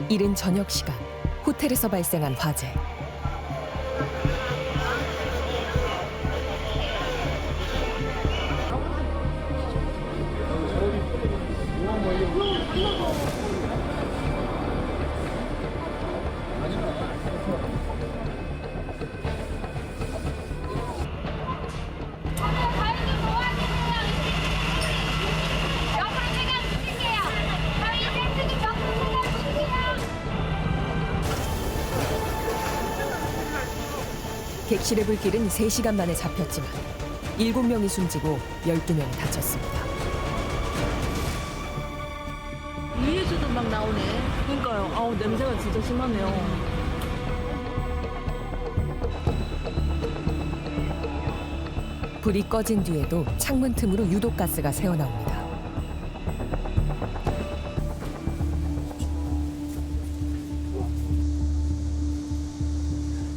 이른 저녁 시간, 호텔에서 발생한 화재. 객실의 불길은 3시간 만에 잡혔지만 7명이 숨지고 12명이 다쳤습니다. 위에서도 막 나오네. 그러니까요. 아우, 냄새가 진짜 심하네요. 불이 꺼진 뒤에도 창문 틈으로 유독가스가 새어나옵니다.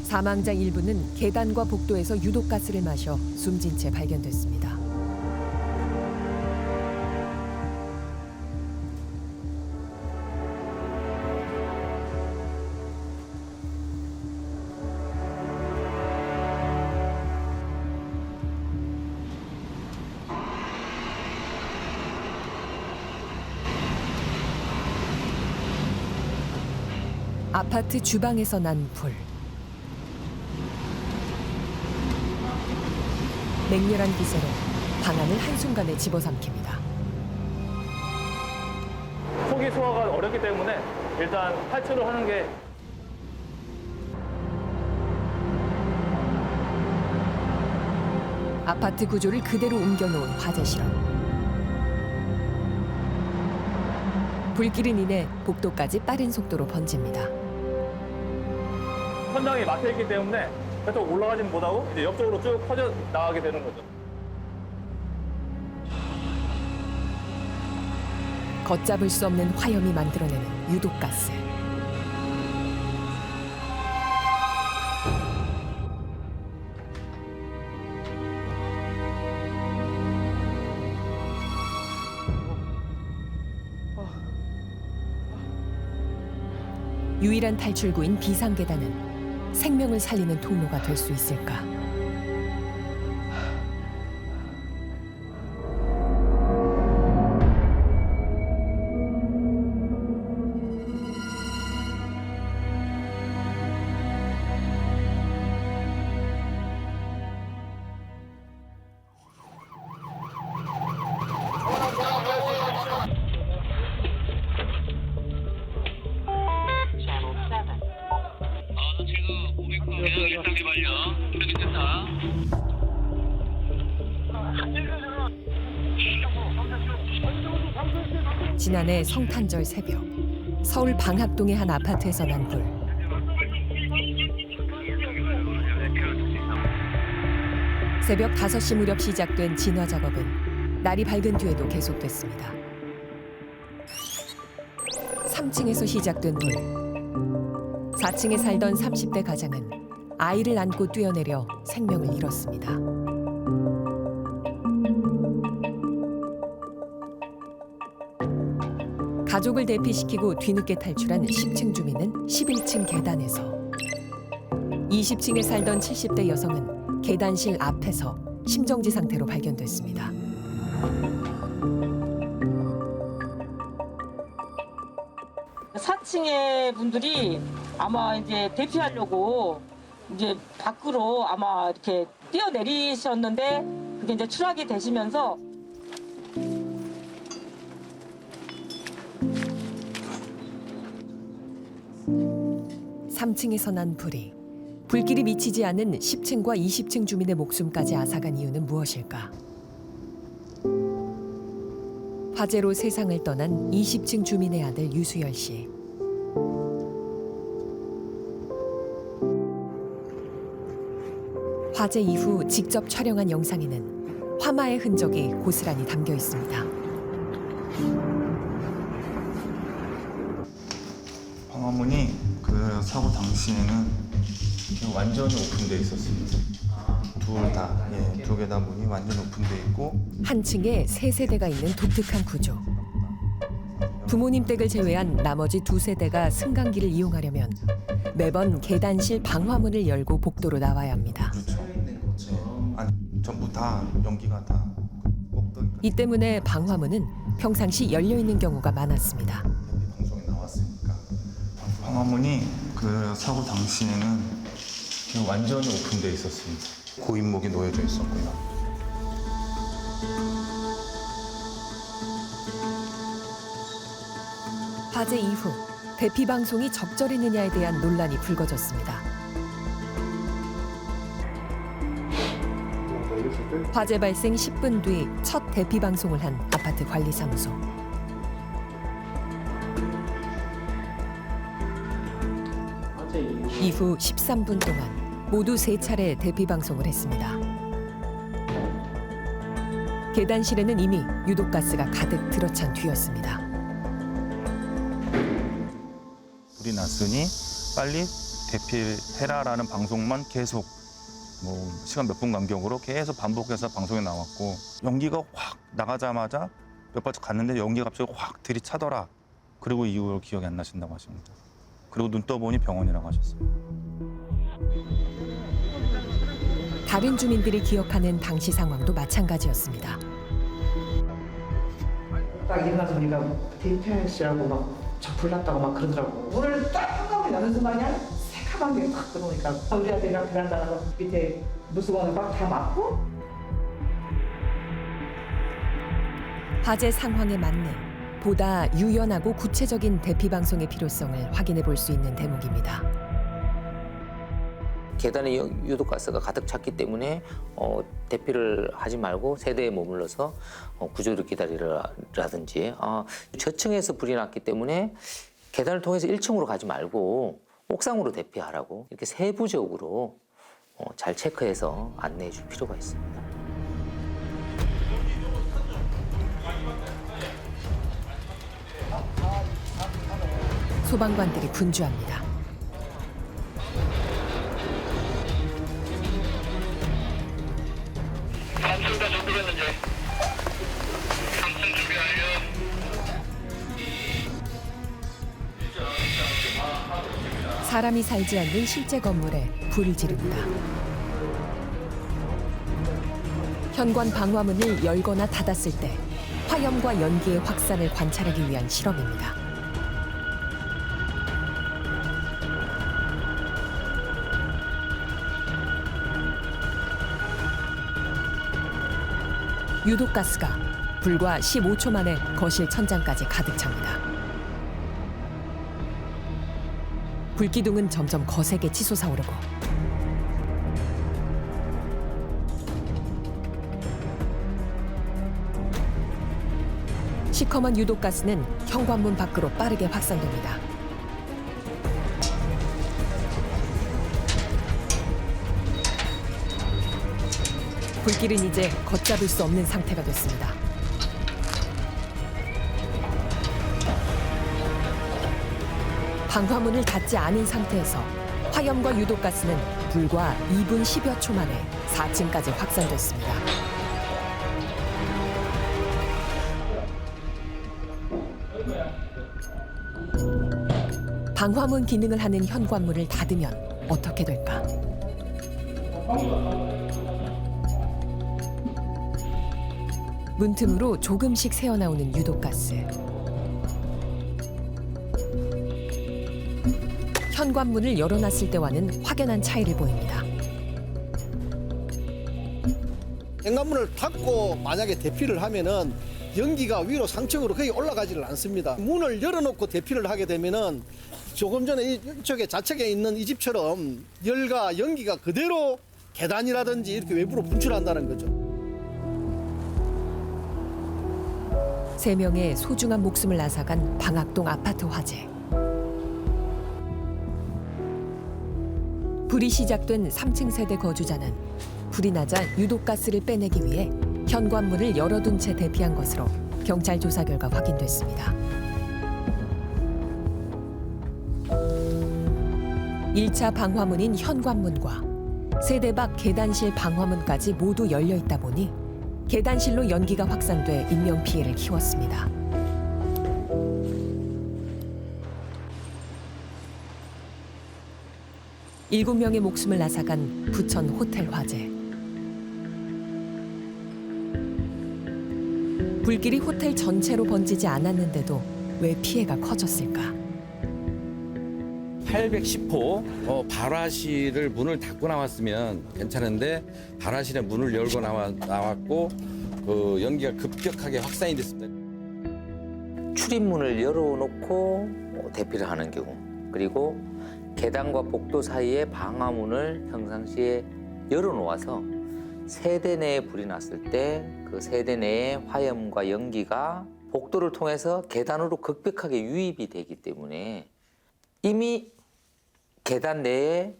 사망자 일부는 계단과 복도에서 유독가스를 마셔 숨진 채 발견됐습니다. 아파트 주방에서 난 불. 맹렬한 기세로 방안을 한순간에 집어삼킵니다. 속이 소화가 어렵기 때문에 일단 탈출을 하는 게 아파트 구조를 그대로 옮겨놓은 화재 실험. 불길은 인해 복도까지 빠른 속도로 번집니다. 현장이 막혀있기 때문에 계속 올라가지는 못하고 이제 옆쪽으로 쭉 퍼져 나가게 되는 거죠. 걷잡을 수 없는 화염이 만들어내는 유독가스. 유일한 탈출구인 비상계단은 생명을 살리는 통로가 될 수 있을까? 지난해 성탄절 새벽, 서울 방학동의 한 아파트에서 난 불. 새벽 5시 무렵 시작된 진화 작업은 날이 밝은 뒤에도 계속됐습니다. 3층에서 시작된 불. 4층에 살던 30대 가장은 아이를 안고 뛰어내려 생명을 잃었습니다. 가족을 대피시키고 뒤늦게 탈출한 10층 주민은 11층 계단에서, 20층에 살던 70대 여성은 계단실 앞에서 심정지 상태로 발견됐습니다. 사층의 분들이 아마 이제 대피하려고 이제 밖으로 아마 이렇게 뛰어내리셨는데 그게 이제 추락이 되시면서 3층에서 난 불이 불길이 미치지 않은 10층과 20층 주민의 목숨까지 앗아간 이유는 무엇일까? 화재로 세상을 떠난 20층 주민의 아들 유수열 씨. 화재 이후 직접 촬영한 영상에는 화마의 흔적이 고스란히 담겨 있습니다. 방화문이 그 사고 당시에는 완전히 오픈되어 있었습니다. 둘 다, 두 개 다 문이 완전 오픈되어 있고 한 층에 3세대가 있는 독특한 구조. 부모님 댁을 제외한 나머지 두 세대가 승강기를 이용하려면 매번 계단실 방화문을 열고 복도로 나와야 합니다. 그렇죠. 아니, 전부 다 연기가 다 꼭들 이 때문에 방화문은 평상시 열려 있는 경우가 많았습니다. 방송에 나왔으니까 방화문이 그 사고 당시에는 완전히 오픈되어 있었습니다. 고인목이 놓여져 있었고요. 화재 이후 대피 방송이 적절했느냐에 대한 논란이 불거졌습니다. 화재 발생 10분 뒤 첫 대피 방송을 한 아파트 관리사무소. 이후 13분 동안 모두 3차례 대피 방송을 했습니다. 계단실에는 이미 유독가스가 가득 들어찬 뒤였습니다. 불이 났으니 빨리 대피해라라는 방송만 계속 시간 몇 분 간격으로 계속 반복해서 방송에 나왔고 연기가 확 나가자마자 몇 발짝 갔는데 연기가 갑자기 확 들이차더라. 그리고 이후로 기억이 안 나신다고 하십니다. 그리고 눈 떠보니 병원이라고 하셨어요. 다른 주민들이 기억하는 당시 상황도 마찬가지였습니다. 딱 일어나서 보니까 대피하시라고 막 저불 났다고 막 그러더라고. 문을 딱 한가운데 여는 순간이야 새카만 게 확 들어오니까 우리 아들이랑 베란다 밑에 무수건을 막 다 막고 화재 상황에 맞는 보다 유연하고 구체적인 대피 방송의 필요성을 확인해 볼 수 있는 대목입니다. 계단에 유독가스가 가득 찼기 때문에 대피를 하지 말고 세대에 머물러서 구조를 기다리라든지 저층에서 불이 났기 때문에 계단을 통해서 1층으로 가지 말고 옥상으로 대피하라고 이렇게 세부적으로 잘 체크해서 안내해 줄 필요가 있습니다. 소방관들이 분주합니다. 사람이 살지 않는 실제 건물에 불을 지릅니다. 현관 방화문을 열거나 닫았을 때 화염과 연기의 확산을 관찰하기 위한 실험입니다. 유독가스가 불과 15초 만에 거실 천장까지 가득 찹니다. 불기둥은 점점 거세게 치솟아오르고 시커먼 유독가스는 현관문 밖으로 빠르게 확산됩니다. 불길은 이제 걷잡을 수 없는 상태가 됐습니다. 방화문을 닫지 않은 상태에서 화염과 유독가스는 불과 2분 10여 초 만에 4층까지 확산됐습니다. 방화문 기능을 하는 현관문을 닫으면 어떻게 될까? 문틈으로 조금씩 새어나오는 유독가스. 현관문을 열어놨을 때와는 확연한 차이를 보입니다. 현관문을 닫고 만약에 대피를 하면은 연기가 위로 상층으로 거의 올라가지를 않습니다. 문을 열어놓고 대피를 하게 되면은 조금 전에 이쪽에 좌측에 있는 이 집처럼 열과 연기가 그대로 계단이라든지 이렇게 외부로 분출한다는 거죠. 3명의 소중한 목숨을 앗아간 방학동 아파트 화재. 불이 시작된 3층 세대 거주자는 불이 나자 유독가스를 빼내기 위해 현관문을 열어둔 채 대피한 것으로 경찰 조사 결과 확인됐습니다. 1차 방화문인 현관문과 세대 밖 계단실 방화문까지 모두 열려 있다 보니 계단실로 연기가 확산돼 인명피해를 키웠습니다. 7명의 목숨을 앗아간 부천 호텔 화재. 불길이 호텔 전체로 번지지 않았는데도 왜 피해가 커졌을까? 810호 발화실을 문을 닫고 나왔으면 괜찮은데 발화실에 문을 열고 나왔고 그 연기가 급격하게 확산이 됐습니다. 출입문을 열어놓고 대피를 하는 경우, 그리고 계단과 복도 사이에 방화문을 평상시에 열어놓아서 세대 내에 불이 났을 때 그 세대 내에 화염과 연기가 복도를 통해서 계단으로 급격하게 유입이 되기 때문에 이미 계단 내에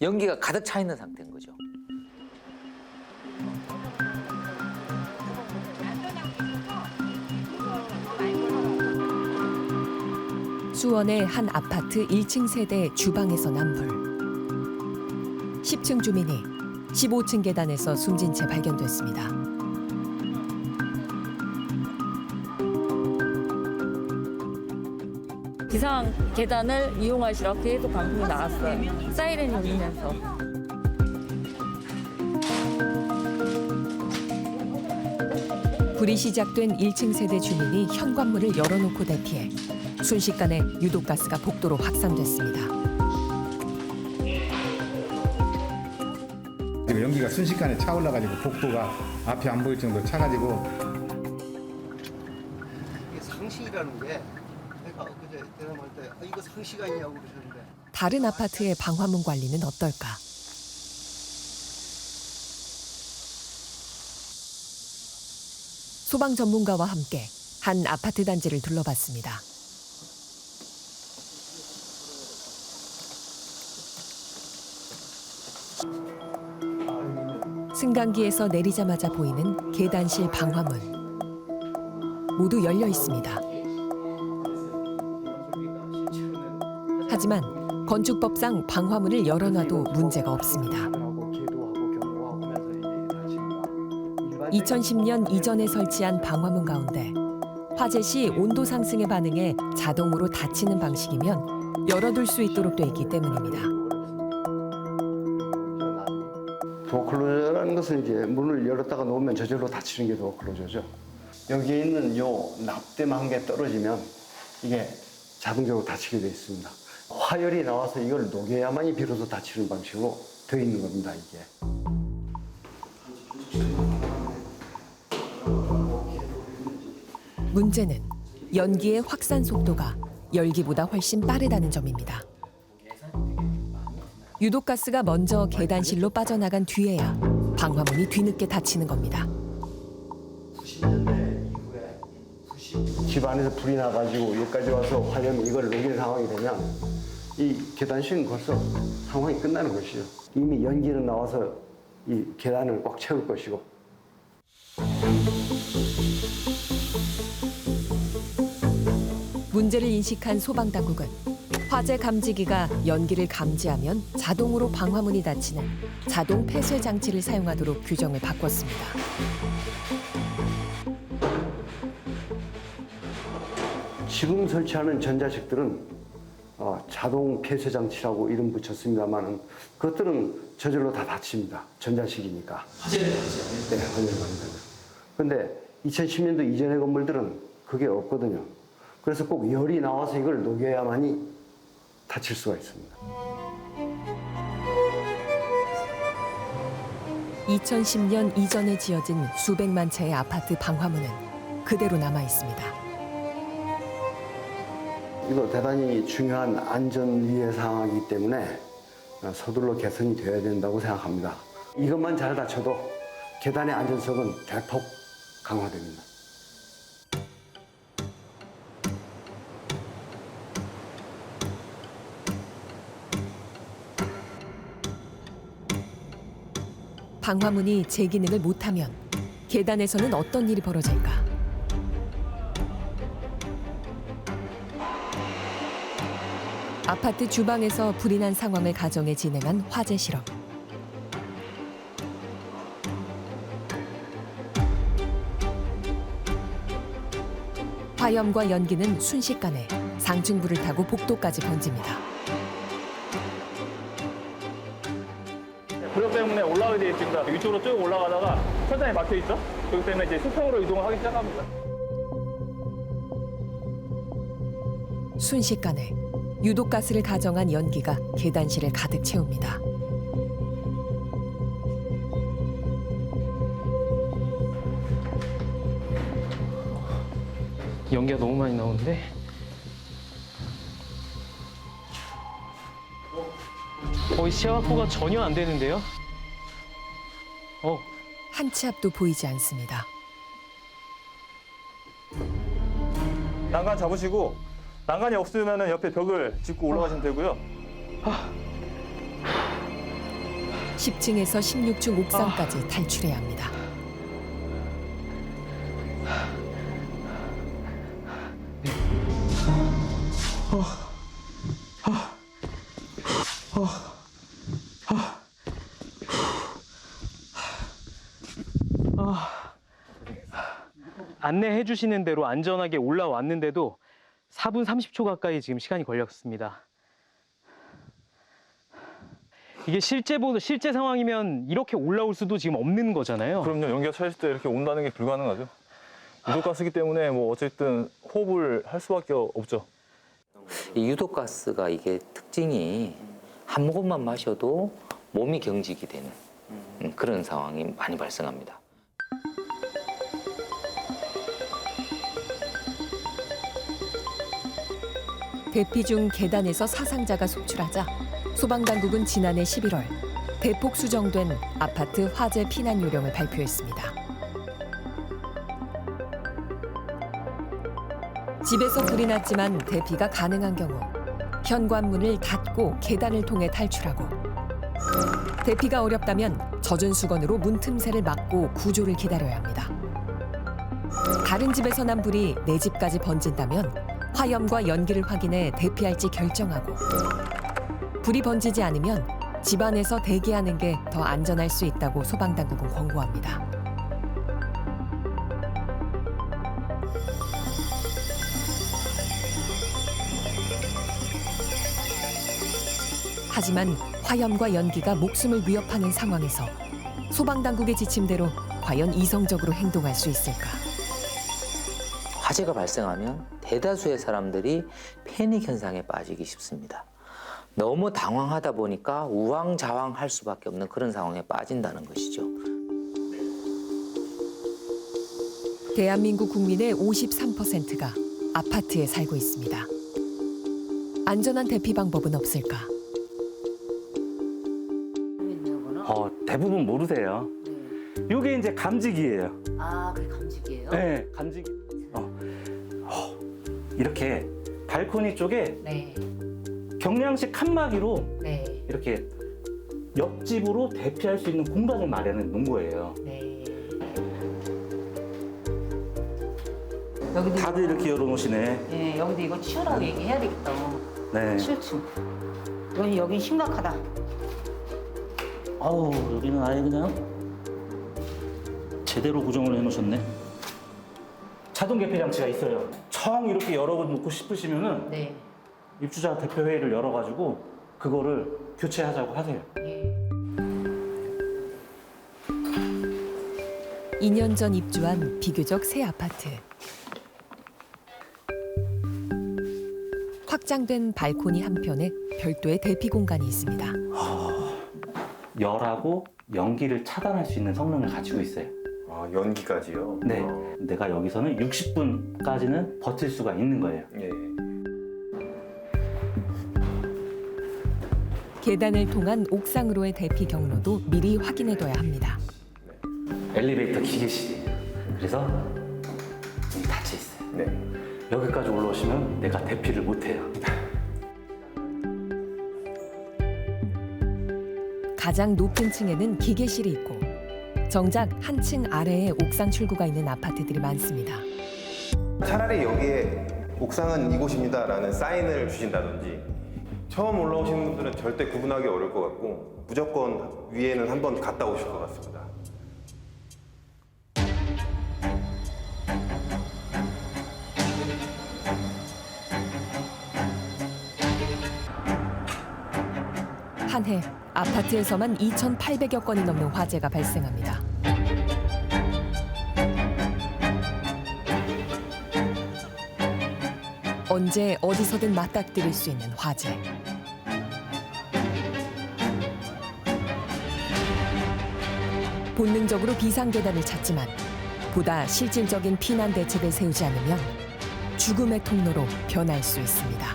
연기가 가득 차 있는 상태인 거죠. 수원의 한 아파트 1층 세대 주방에서 난 불. 10층 주민이 15층 계단에서 숨진 채 발견됐습니다. 비상 계단을 이용하시라고 계속 방송이 나왔어요. 사이렌이 울리면서. 불이 시작된 1층 세대 주민이 현관문을 열어놓고 대피해 순식간에 유독가스가 복도로 확산됐습니다. 지금 연기가 순식간에 차 올라가지고 복도가 앞이 안 보일 정도로 차가지고. 이게 상시라는 게 내가 그제 대담할 때 이거 상시가 있냐고 그러셨는데 다른 아파트의 방화문 관리는 어떨까? 소방 전문가와 함께 한 아파트 단지를 둘러봤습니다. 승강기에서 내리자마자 보이는 계단실 방화문. 모두 열려 있습니다. 하지만 건축법상 방화문을 열어놔도 문제가 없습니다. 2010년 이전에 설치한 방화문 가운데 화재 시 온도 상승에 반응해 자동으로 닫히는 방식이면 열어둘 수 있도록 돼 있기 때문입니다. 도어클로저라는 것은 이제 문을 열었다가 놓으면 저절로 닫히는 게 도어클로저죠. 여기에 있는 요 납땜 한 개 떨어지면 이게 자동적으로 닫히게 되어 있습니다. 화열이 나와서 이걸 녹여야만이 비로소 닫히는 방식으로 되어 있는 겁니다, 이게. 문제는 연기의 확산 속도가 열기보다 훨씬 빠르다는 점입니다. 유독가스가 먼저 계단실로 빠져나간 뒤에야 방화문이 뒤늦게 닫히는 겁니다. 집 안에서 불이 나가지고 여기까지 와서 화염이 이걸 녹이는 상황이 되면 이 계단실은 벌써 상황이 끝나는 것이죠. 이미 연기는 나와서 이 계단을 꽉 채울 것이고. 문제를 인식한 소방당국은 화재 감지기가 연기를 감지하면 자동으로 방화문이 닫히는 자동 폐쇄 장치를 사용하도록 규정을 바꿨습니다. 지금 설치하는 전자식들은 자동 폐쇄 장치라고 이름 붙였습니다만은 그것들은 저절로 다 닫힙니다. 전자식이니까. 화재를 닫히죠. 네, 화재를 닫습니다. 그런데 2010년도 이전의 건물들은 그게 없거든요. 그래서 꼭 열이 나와서 이걸 녹여야만이 닫힐 수가 있습니다. 2010년 이전에 지어진 수백만 채의 아파트 방화문은 그대로 남아 있습니다. 이거 대단히 중요한 안전위해 사항이기 때문에 서둘러 개선이 되어야 된다고 생각합니다. 이것만 잘 닫혀도 계단의 안전성은 대폭 강화됩니다. 방화문이 제 기능을 못하면 계단에서는 어떤 일이 벌어질까? 아파트 주방에서 불이 난 상황을 가정해 진행한 화재 실험. 화염과 연기는 순식간에 상층부를 타고 복도까지 번집니다. 때문에 올라가게 돼 있습니다. 위쪽으로 쭉 올라가다가 천장이 막혀 있죠. 그렇기 때문에 이제 수평으로 이동을 하기 시작합니다. 순식간에 유독가스를 가정한 연기가 계단실을 가득 채웁니다. 연기가 너무 많이 나오는데. 이 시야 확보가 전혀 안 되는데요? 한 치 앞도 보이지 않습니다. 난간 잡으시고 난간이 없으면 옆에 벽을 짚고 올라가시면 되고요. 10층에서 16층 옥상까지 탈출해야 합니다. 안내해 주시는 대로 안전하게 올라왔는데도 4분 30초 가까이 지금 시간이 걸렸습니다. 이게 실제 상황이면 이렇게 올라올 수도 지금 없는 거잖아요. 그럼요. 연기가 차있을 때 이렇게 온다는 게 불가능하죠. 유독가스기 때문에 뭐 어쨌든 호흡을 할 수밖에 없죠. 이 유독가스가 이게 특징이 한 모금만 마셔도 몸이 경직이 되는 그런 상황이 많이 발생합니다. 대피 중 계단에서 사상자가 속출하자 소방당국은 지난해 11월 대폭 수정된 아파트 화재 피난 요령을 발표했습니다. 집에서 불이 났지만 대피가 가능한 경우 현관문을 닫고 계단을 통해 탈출하고 대피가 어렵다면 젖은 수건으로 문 틈새를 막고 구조를 기다려야 합니다. 다른 집에서 난 불이 내 집까지 번진다면 화염과 연기를 확인해 대피할지 결정하고 불이 번지지 않으면 집안에서 대기하는 게 더 안전할 수 있다고 소방당국은 권고합니다. 하지만 화염과 연기가 목숨을 위협하는 상황에서 소방당국의 지침대로 과연 이성적으로 행동할 수 있을까? 화재가 발생하면 대다수의 사람들이 패닉 현상에 빠지기 쉽습니다. 너무 당황하다 보니까 우왕좌왕할 수밖에 없는 그런 상황에 빠진다는 것이죠. 대한민국 국민의 53%가 아파트에 살고 있습니다. 안전한 대피 방법은 없을까? 대부분 모르세요. 이게 이제 감지기예요. 아, 그게 감지기예요? 네, 감지기. 이렇게 발코니 쪽에 네. 경량식 칸막이로 네. 이렇게 옆집으로 대피할 수 있는 공간을 마련해 놓은 거예요. 네. 여기도 다들 이렇게 열어놓으시네. 네, 여기도 이거 치우라고 얘기해야 되겠다. 네. 7층. 여긴 심각하다. 아우, 여기는 아예 그냥 제대로 구정을 해놓으셨네. 자동 개폐 장치가 있어요. 청 이렇게 열어놓고 싶으시면은 네. 입주자 대표 회의를 열어가지고 그거를 교체하자고 하세요. 예. 2년 전 입주한 비교적 새 아파트. 확장된 발코니 한편에 별도의 대피 공간이 있습니다. 열하고 연기를 차단할 수 있는 성능을 가지고 있어요. 아, 연기까지요? 네. 내가 여기서는 60분까지는 버틸 수가 있는 거예요. 예. 계단을 통한 옥상으로의 대피 경로도 미리 확인해둬야 합니다. 엘리베이터 기계실이에요. 그래서 문이 닫혀 있어요. 네. 여기까지 올라오시면 내가 대피를 못해요. 가장 높은 층에는 기계실이 있고 정작 한 층 아래에 옥상 출구가 있는 아파트들이 많습니다. 차라리 여기에 옥상은 이곳입니다라는 사인을 주신다든지 처음 올라오시는 분들은 절대 구분하기 어려울 것 같고 무조건 위에는 한번 갔다 오실 것 같습니다. 한 해 아파트에서만 2,800여 건이 넘는 화재가 발생합니다. 언제 어디서든 맞닥뜨릴 수 있는 화재. 본능적으로 비상계단을 찾지만 보다 실질적인 피난 대책을 세우지 않으면 죽음의 통로로 변할 수 있습니다.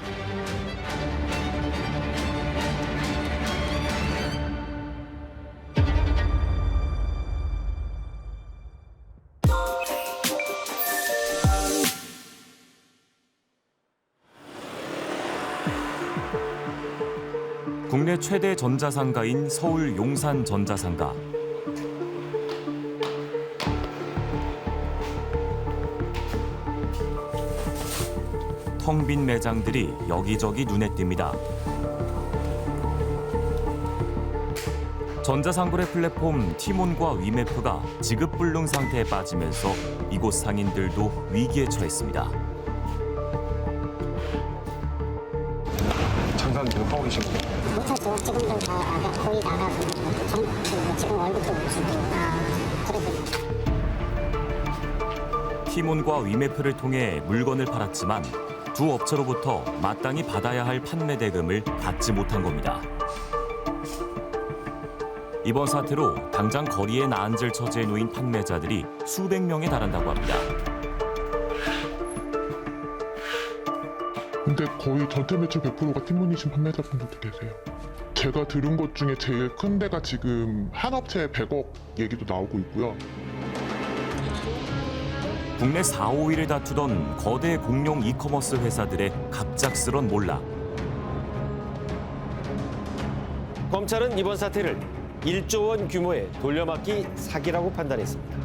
국내 최대 전자상가인 서울 용산 전자상가. 텅 빈 매장들이 여기저기 눈에 띕니다. 전자상거래 플랫폼 티몬과 위메프가 지급불능 상태에 빠지면서 이곳 상인들도 위기에 처했습니다. 장사는 계속 하고 계신 거예요? 못하죠. 지금도 다 거의 나가고 지금 월급도 못 주고 그래서. 티몬과 위메프를 통해 물건을 팔았지만 두 업체로부터 마땅히 받아야 할 판매 대금을 받지 못한 겁니다. 이번 사태로 당장 거리에 나앉을 처지에 놓인 판매자들이 수백 명에 달한다고 합니다. 근데 거의 전체 매출 100%가 티몬이신 판매자분들도 계세요. 제가 들은 것 중에 제일 큰 데가 지금 한 업체에 100억 얘기도 나오고 있고요. 국내 4, 5위를 다투던 거대 공룡 이커머스 회사들의 갑작스런 몰락. 검찰은 이번 사태를 1조 원 규모의 돌려막기 사기라고 판단했습니다.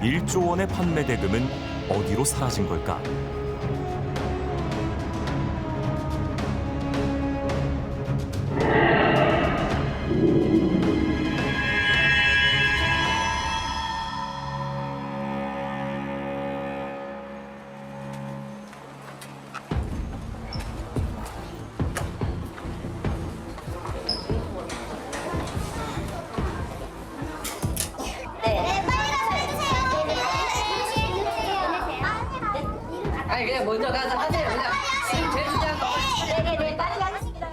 1조 원의 판매 대금은 어디로 사라진 걸까? 아니 그냥 먼저 가서 하세요. 그냥 지금 제일 중요한 거. 네네네 빨리 가겠습니다.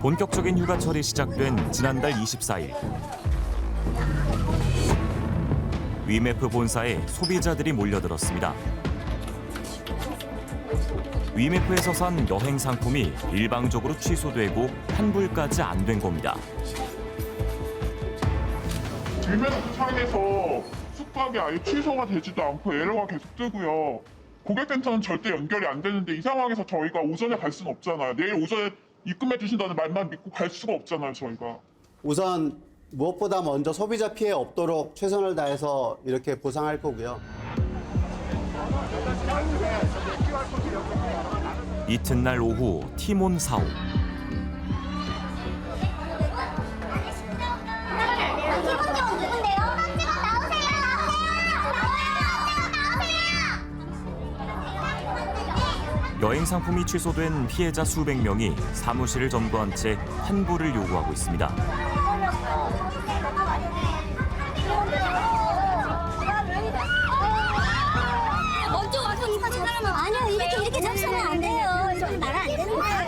본격적인 휴가철이 시작된 지난달 24일. 위메프 본사에 소비자들이 몰려들었습니다. 위메프에서 산 여행 상품이 일방적으로 취소되고 환불까지 안 된 겁니다. 위메프 차원에서 숙박이 아예 취소가 되지도 않고 에러가 계속 뜨고요. 고객센터는 절대 연결이 안 되는데 이 상황에서 저희가 오전에 갈 수는 없잖아요. 내일 오전에 입금해 주신다는 말만 믿고 갈 수가 없잖아요, 저희가. 우선 무엇보다 먼저 소비자 피해 없도록 최선을 다해서 이렇게 보상할 거고요. 이튿날 오후 티몬 사옥. 여행 상품이 취소된 피해자 수백 명이 사무실을 점거한 채 환불을 요구하고 있습니다. 먼저 와서 이거 사람은 아니요 이렇게 잡수면 안 돼요. 이렇게 말은 안 되는 거예요.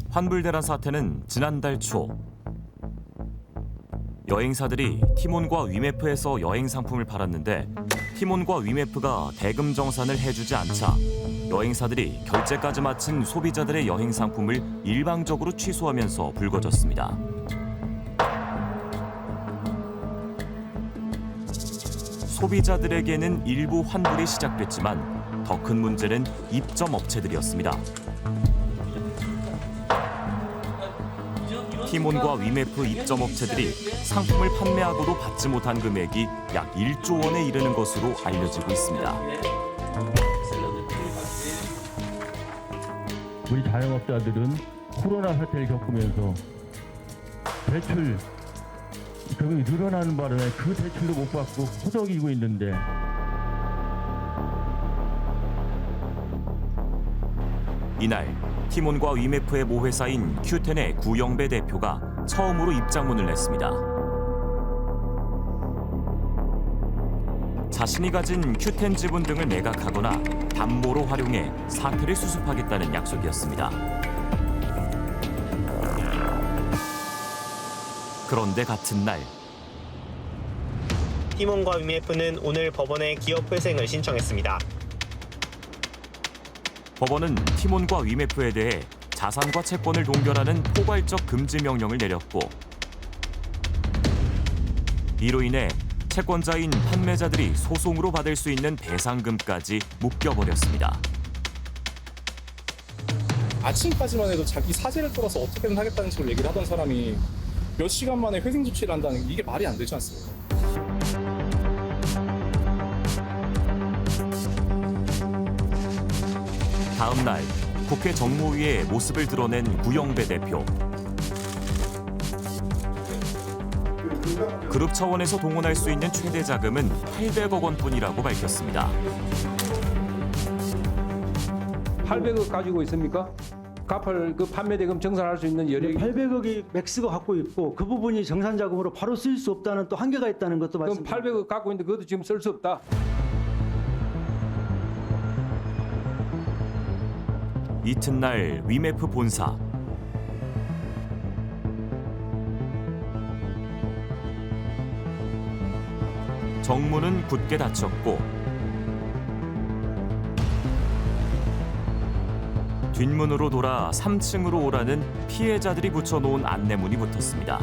환불대란 사태는 지난달 초 여행사들이 티몬과 위메프에서 여행 상품을 팔았는데 티몬과 위메프가 대금 정산을 해주지 않자 여행사들이 결제까지 마친 소비자들의 여행 상품을 일방적으로 취소하면서 불거졌습니다. 소비자들에게는 일부 환불이 시작됐지만 더 큰 문제는 입점 업체들이었습니다. 티몬과 위메프 입점 업체들이 상품을 판매하고도 받지 못한 금액이 약 1조 원에 이르는 것으로 알려지고 있습니다. 우리 자영업자들은 코로나 사태를 겪으면서 대출 금액이 늘어나는 바람에 그 대출도 못 받고 호덕이고 있는데 이날 티몬과 위메프의 모회사인 큐텐의 구영배 대표가 처음으로 입장문을 냈습니다. 자신이 가진 큐텐 지분 등을 매각하거나 담보로 활용해 사태를 수습하겠다는 약속이었습니다. 그런데 같은 날 티몬과 위메프는 오늘 법원에 기업 회생을 신청했습니다. 법원은 티몬과 위메프에 대해 자산과 채권을 동결하는 포괄적 금지 명령을 내렸고 이로 인해 채권자인 판매자들이 소송으로 받을 수 있는 배상금까지 묶여버렸습니다. 아침까지만 해도 자기 사재를 털어서 어떻게든 하겠다는 식으로 얘기를 하던 사람이 몇 시간 만에 회생 조치를 한다는 게 이게 말이 안 되지 않습니까? 다음 날 국회 정무위에 모습을 드러낸 구영배 대표. 그룹 차원에서 동원할 수 있는 최대 자금은 800억 원뿐이라고 밝혔습니다. 800억 가지고 있습니까? 갚을 그 판매 대금 정산할 수 있는 여력이 800억이 맥스가 갖고 있고 그 부분이 정산 자금으로 바로 쓸 수 없다는 또 한계가 있다는 것도 그럼 말씀드립니다. 800억 갖고 있는데 그것도 지금 쓸 수 없다. 이튿날 위메프 본사. 정문은 굳게 닫혔고 뒷문으로 돌아 3층으로 오라는 피해자들이 붙여놓은 안내문이 붙었습니다.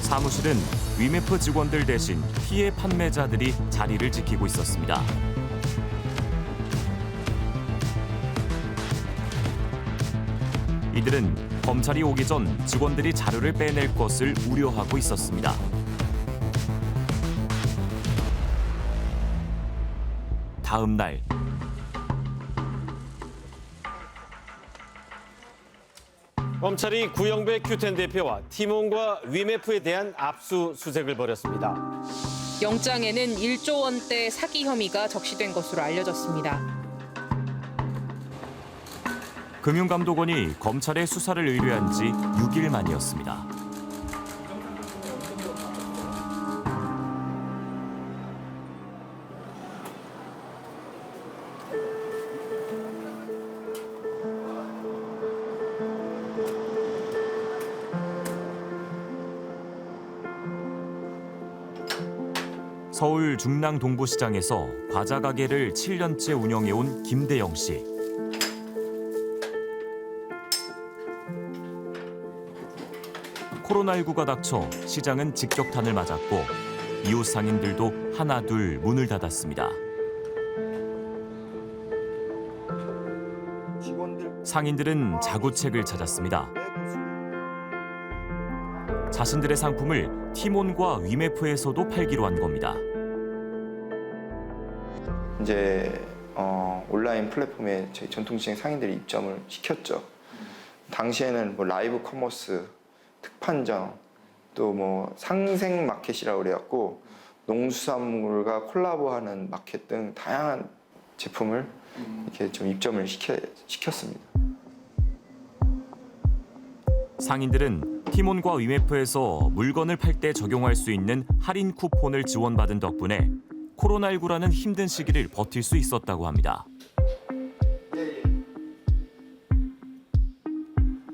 사무실은 위메프 직원들 대신 피해 판매자들이 자리를 지키고 있었습니다. 이들은 검찰이 오기 전 직원들이 자료를 빼낼 것을 우려하고 있었습니다. 다음 날 검찰이 구영배 큐텐 대표와 티몬과 위메프에 대한 압수수색을 벌였습니다. 영장에는 1조 원대 사기 혐의가 적시된 것으로 알려졌습니다. 금융감독원이 검찰의 수사를 의뢰한 지 6일 만이었습니다. 서울 중랑 동부시장에서 과자 가게를 7년째 운영해온 김대영 씨. 코로나19가 닥쳐 시장은 직격탄을 맞았고 이웃 상인들도 하나둘 문을 닫았습니다. 상인들은 자구책을 찾았습니다. 자신들의 상품을 티몬과 위메프에서도 팔기로 한 겁니다. 이제 온라인 플랫폼에 저희 전통시장 상인들이 입점을 시켰죠. 당시에는 뭐 라이브 커머스, 특판점, 또 뭐 상생 마켓이라고 그래갖고 농수산물과 콜라보하는 마켓 등 다양한 제품을 이렇게 좀 입점을 시켰습니다. 상인들은 티몬과 위메프에서 물건을 팔 때 적용할 수 있는 할인 쿠폰을 지원받은 덕분에 코로나19라는 힘든 시기를 버틸 수 있었다고 합니다.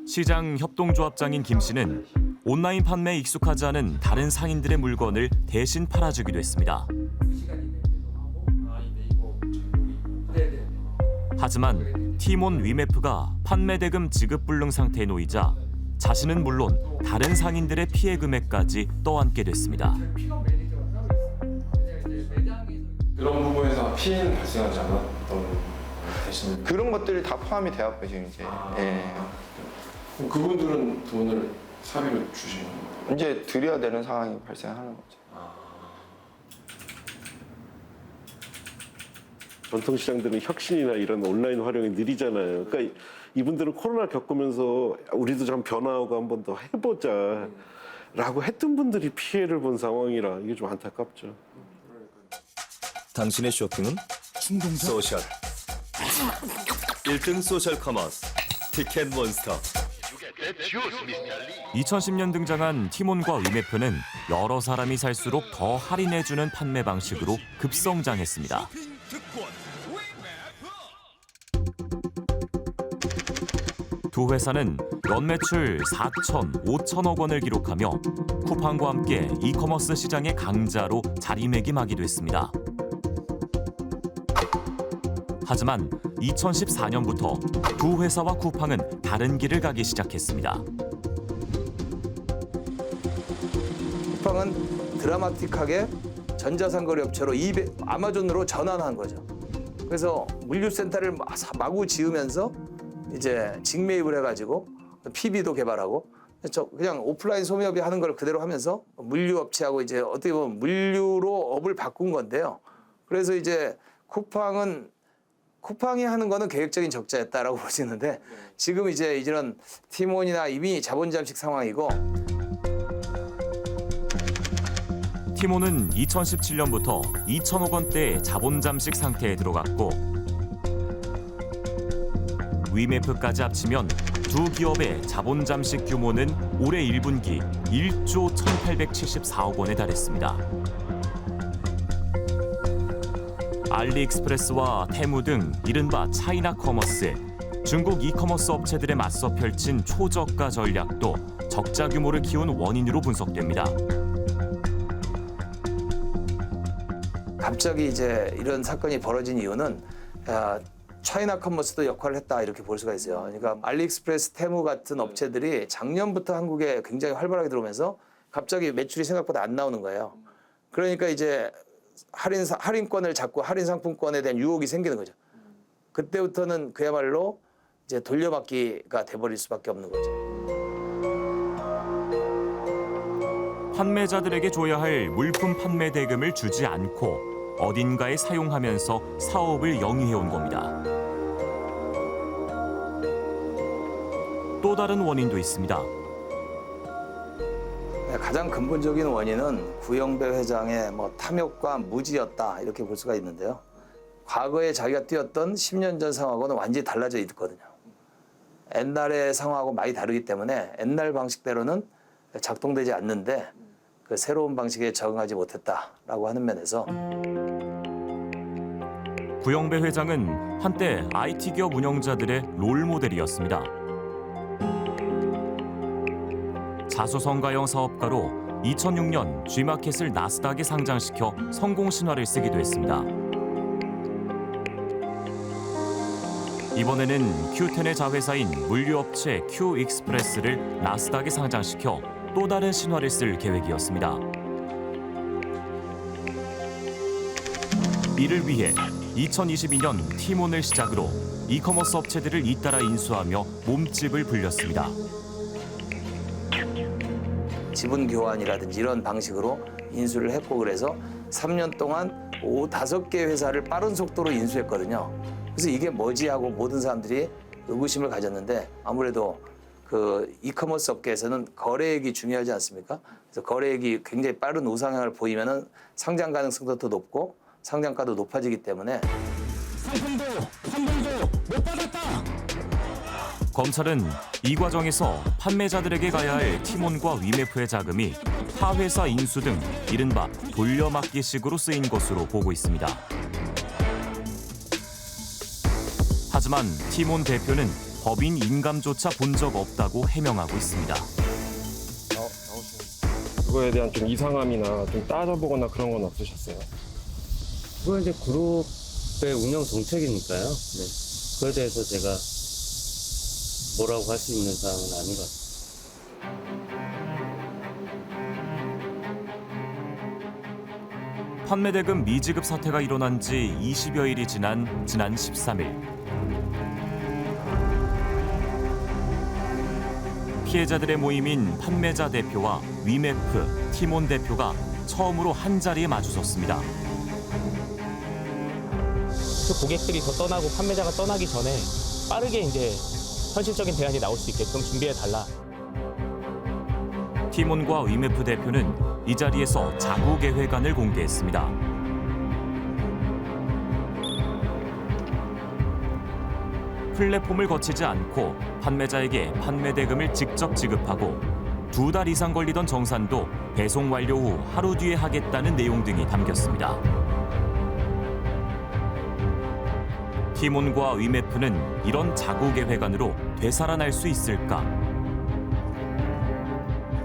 시장 협동조합장인 김 씨는 온라인 판매에 익숙하지 않은 다른 상인들의 물건을 대신 팔아주기도 했습니다. 하지만 티몬 위메프가 판매 대금 지급 불능 상태에 놓이자 자신은 물론 다른 상인들의 피해 금액까지 떠안게 됐습니다. 그런 부분에서 피해는 발생하지 않았던 대신 그런 것들이 다 포함이 되었고요, 지금 이제. 예. 그럼 그분들은 돈을 사비로 주시는 거예요? 이제 드려야 되는 상황이 발생하는 거죠. 전통시장들은 혁신이나 이런 온라인 활용이 느리잖아요. 그러니까 이분들은 코로나 겪으면서 우리도 좀 변화하고 한 번 더 해보자 라고 했던 분들이 피해를 본 상황이라 이게 좀 안타깝죠. 당신의 쇼핑은 소셜 1등 소셜 커머스 티켓몬스터. 2010년 등장한 티몬과 위메프는 여러 사람이 살수록 더 할인해주는 판매 방식으로 급성장했습니다. 두 회사는 연매출 4천, 5천억 원을 기록하며 쿠팡과 함께 이커머스 시장의 강자로 자리매김하기도 했습니다. 하지만 2014년부터 두 회사와 쿠팡은 다른 길을 가기 시작했습니다. 쿠팡은 드라마틱하게 전자상거래 업체로 아마존으로 전환한 거죠. 그래서 물류센터를 마구 지으면서 이제 직매입을 해가지고 PB도 개발하고 그냥 오프라인 소매업이 하는 걸 그대로 하면서 물류업체하고 이제 어떻게 보면 물류로 업을 바꾼 건데요. 그래서 이제 쿠팡이 하는 거는 계획적인 적자였다라고 보시는데 지금 이제 이런 티몬이나 이미 자본 잠식 상황이고. 티몬은 2017년부터 2천억 원대의 자본 잠식 상태에 들어갔고 위메프까지 합치면 두 기업의 자본 잠식 규모는 올해 1분기 1조 1,874억 원에 달했습니다. 알리익스프레스와 테무 등 이른바 차이나 커머스, 중국 이커머스 업체들에 맞서 펼친 초저가 전략도 적자 규모를 키운 원인으로 분석됩니다. 갑자기 이제 이런 사건이 벌어진 이유는 차이나 커머스도 역할을 했다 이렇게 볼 수가 있어요. 그러니까 알리익스프레스, 테무 같은 업체들이 작년부터 한국에 굉장히 활발하게 들어오면서 갑자기 매출이 생각보다 안 나오는 거예요. 그러니까 이제 할인권을 잡고 할인 상품권에 대한 유혹이 생기는 거죠. 그때부터는 그야말로 이제 돌려막기가 돼버릴 수밖에 없는 거죠. 판매자들에게 줘야 할 물품 판매 대금을 주지 않고 어딘가에 사용하면서 사업을 영위해온 겁니다. 또 다른 원인도 있습니다. 가장 근본적인 원인은 구영배 회장의 탐욕과 무지였다 이렇게 볼 수가 있는데요. 과거에 자기가 뛰었던 10년 전 상황하고는 완전히 달라져 있거든요. 옛날의 상황하고 많이 다르기 때문에 옛날 방식대로는 작동되지 않는데 그 새로운 방식에 적응하지 못했다라고 하는 면에서 구영배 회장은 한때 IT 기업 운영자들의 롤모델이었습니다. 자수성가형 사업가로 2006년 G마켓을 나스닥에 상장시켜 성공 신화를 쓰기도 했습니다. 이번에는 Q10의 자회사인 물류업체 Q익스프레스를 나스닥에 상장시켜 또 다른 신화를 쓸 계획이었습니다. 이를 위해 2022년 티몬을 시작으로 이커머스 업체들을 잇따라 인수하며 몸집을 불렸습니다. 지분 교환이라든지 이런 방식으로 인수를 했고 그래서 3년 동안 5-5개 회사를 빠른 속도로 인수했거든요. 그래서 이게 뭐지 하고 모든 사람들이 의구심을 가졌는데 아무래도 그 이커머스 업계에서는 거래액이 중요하지 않습니까? 그래서 거래액이 굉장히 빠른 우상향을 보이면은 상장 가능성도 더 높고 상장가도 높아지기 때문에 상품도 환불도 못 받았다. 검찰은 이 과정에서 판매자들에게 가야 할 티몬과 위메프의 자금이 타 회사 인수 등 이른바 돌려막기식으로 쓰인 것으로 보고 있습니다. 하지만 티몬 대표는 법인 인감조차 본 적 없다고 해명하고 있습니다. 그거에 대한 좀 이상함이나 좀 따져보거나 그런 건 없으셨어요? 그건 이제 그룹의 운영 정책이니까요. 네. 그거에 대해서 제가 뭐라고 할 수 있는 사항은 아닌 것 같습니다. 판매대금 미지급 사태가 일어난 지 20여일이 지난 13일. 피해자들의 모임인 판매자 대표와 위메프, 티몬 대표가 처음으로 한자리에 마주섰습니다. 그 고객들이 더 떠나고 판매자가 떠나기 전에 빠르게 이제 현실적인 대안이 나올 수 있게끔 준비해달라. 티몬과 위메프 대표는 이 자리에서 자구 계획안을 공개했습니다. 플랫폼을 거치지 않고 판매자에게 판매 대금을 직접 지급하고 2달 이상 걸리던 정산도 배송 완료 후 하루 뒤에 하겠다는 내용 등이 담겼습니다. 티몬과 위메프는 이런 자구 계획안으로 되살아날 수 있을까?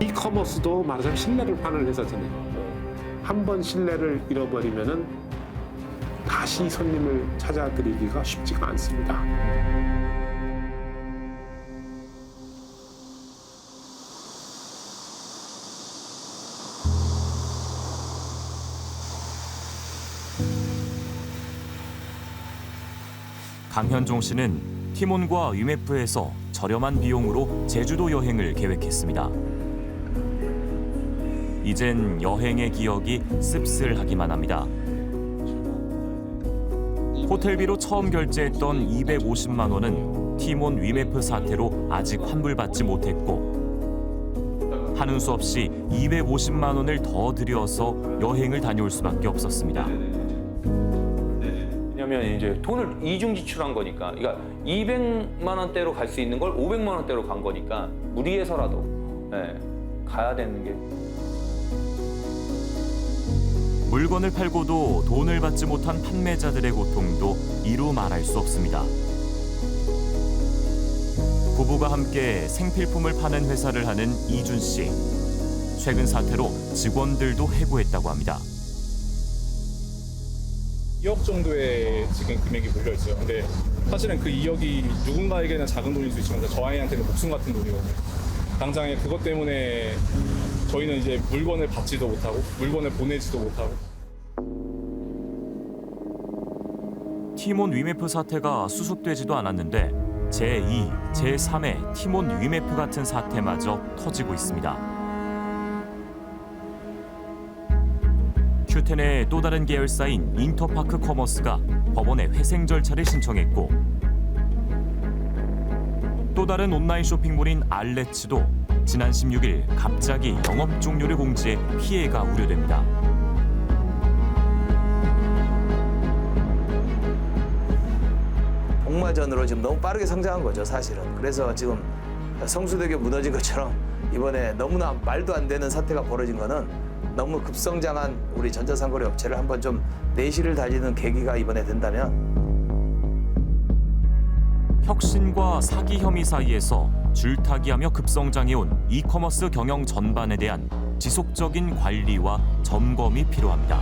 이커머스도 말하자면 신뢰를 파는 회사잖아요. 한 번 신뢰를 잃어버리면은 다시 손님을 찾아들이기가 쉽지가 않습니다. 강현종 씨는 티몬과 위메프에서 저렴한 비용으로 제주도 여행을 계획했습니다. 이젠 여행의 기억이 씁쓸하기만 합니다. 호텔비로 처음 결제했던 250만 원은 티몬 위메프 사태로 아직 환불받지 못했고 하는 수 없이 250만 원을 더 들여서 여행을 다녀올 수밖에 없었습니다. 왜냐면 이제 돈을 이중 지출한 거니까, 그러니까 200만 원대로 갈 수 있는 걸 500만 원대로 간 거니까 무리해서라도 가야 되는 게. 물건을 팔고도 돈을 받지 못한 판매자들의 고통도 이루 말할 수 없습니다. 부부가 함께 생필품을 파는 회사를 하는 이준 씨. 최근 사태로 직원들도 해고했다고 합니다. 2억 정도의 지금 금액이 몰려 있어요. 근데 사실은 그 2억이 누군가에게는 작은 돈일 수 있지만 저 아이한테는 목숨 같은 돈이거든요. 당장에 그것 때문에 저희는 이제 물건을 받지도 못하고 물건을 보내지도 못하고. 티몬 위메프 사태가 수습되지도 않았는데 제2, 제3의 티몬 위메프 같은 사태마저 터지고 있습니다. 큐텐의 또 다른 계열사인 인터파크 커머스가 법원에 회생 절차를 신청했고 또 다른 온라인 쇼핑몰인 알레츠도 지난 16일 갑자기 영업 종료를 공지해 피해가 우려됩니다. 복마전으로 지금 너무 빠르게 성장한 거죠, 사실은. 그래서 지금 성수대교 무너진 것처럼 이번에 너무나 말도 안 되는 사태가 벌어진 거는 너무 급성장한 우리 전자상거래 업체를 한번 좀 내실을 달리는 계기가 이번에 된다면 혁신과 사기 혐의 사이에서 줄타기하며 급성장해온 이커머스 경영 전반에 대한 지속적인 관리와 점검이 필요합니다.